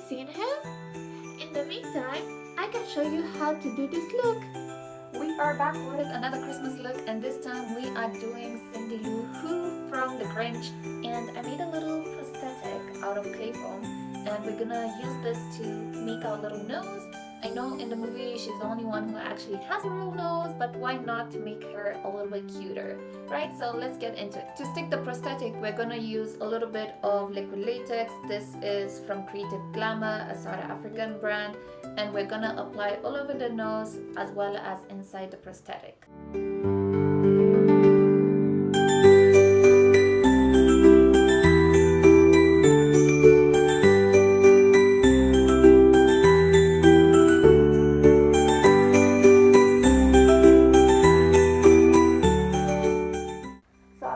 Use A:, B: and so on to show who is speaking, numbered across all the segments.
A: seen him? In the meantime, I can show you how to do this look. We are back with another Christmas look, and this time we are doing Cindy Lou Who from The Grinch, and I made a little prosthetic out of clay foam, and we're gonna use this to make our little nose. I know in the movie she's the only one who actually has a real nose, but why not make her a little bit cuter, right? So let's get into it. To stick the prosthetic, we're gonna use a little bit of liquid latex. This is from Creative Glamour, a South African brand, and we're gonna apply all over the nose as well as inside the prosthetic.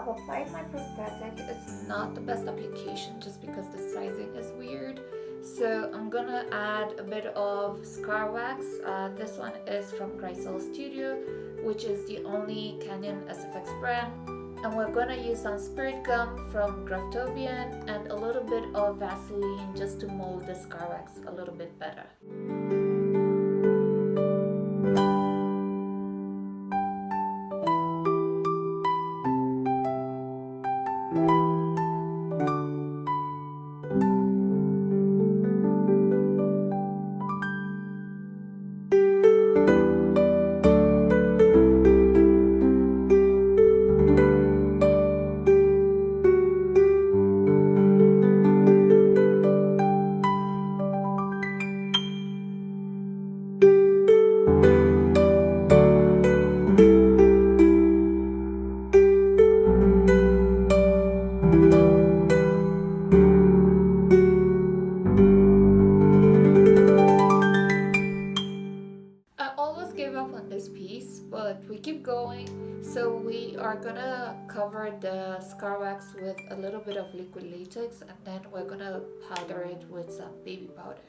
A: Applied my prosthetic. It's not the best application just because the sizing is weird, so I'm gonna add a bit of scar wax. This one is from Grisel Studio, which is the only Canyon SFX brand, and we're gonna use some spirit gum from Graftobian and a little bit of Vaseline just to mold the scar wax a little bit better. But we keep going, so we are gonna cover the scar wax with a little bit of liquid latex, and then we're gonna powder it with some baby powder.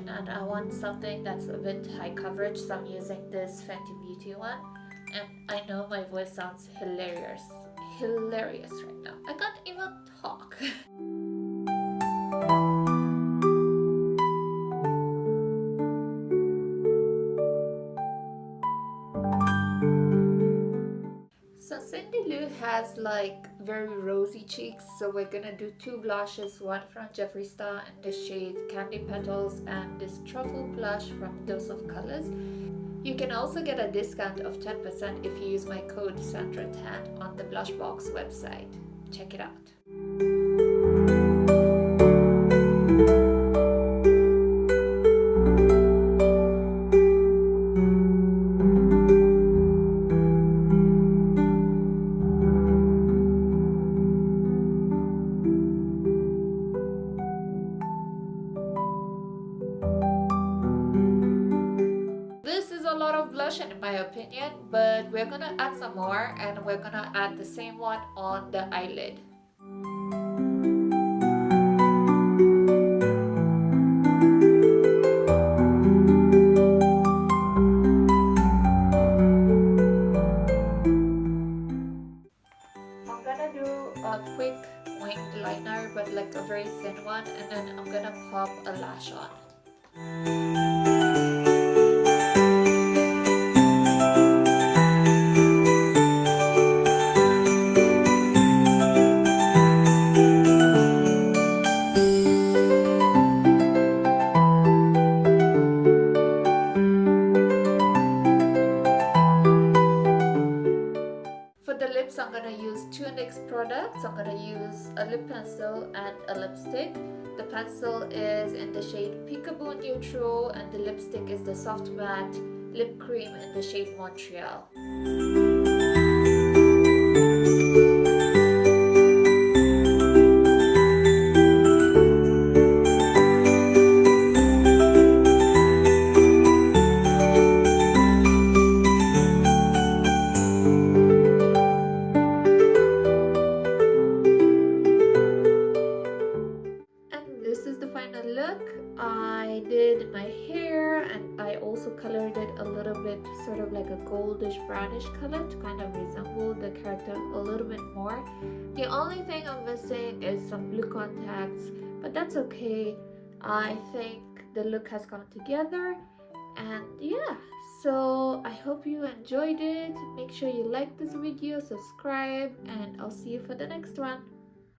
A: And I want something that's a bit high coverage, so I'm using this Fenty Beauty one, and I know my voice sounds hilarious right now. I can't even talk. So Cindy Lou has like very rosy cheeks, so we're gonna do two blushes, one from Jeffree Star in the shade Candy Petals and this Truffle blush from Dose of Colors. You can also get a discount of 10% if you use my code Sandra10 on the Blushbox website. Check it out. A lot of blush in my opinion, but we're gonna add some more, and we're gonna add the same one on the eyelid. I'm gonna do a quick winged liner, but like a very thin one, and then I'm gonna pop a lash on. I'm gonna use two NYX products. I'm gonna use a lip pencil and a lipstick. The pencil is in the shade Peekaboo Neutral, and the lipstick is the Soft Matte Lip Cream in the shade Montreal. did my hair, and I also colored it a little bit, sort of like a goldish brownish color to kind of resemble the character a little bit more. The only thing I'm missing is some blue contacts, but that's okay. I think the look has come together, and yeah, so I hope you enjoyed it. Make sure you like this video, subscribe, and I'll see you for the next one.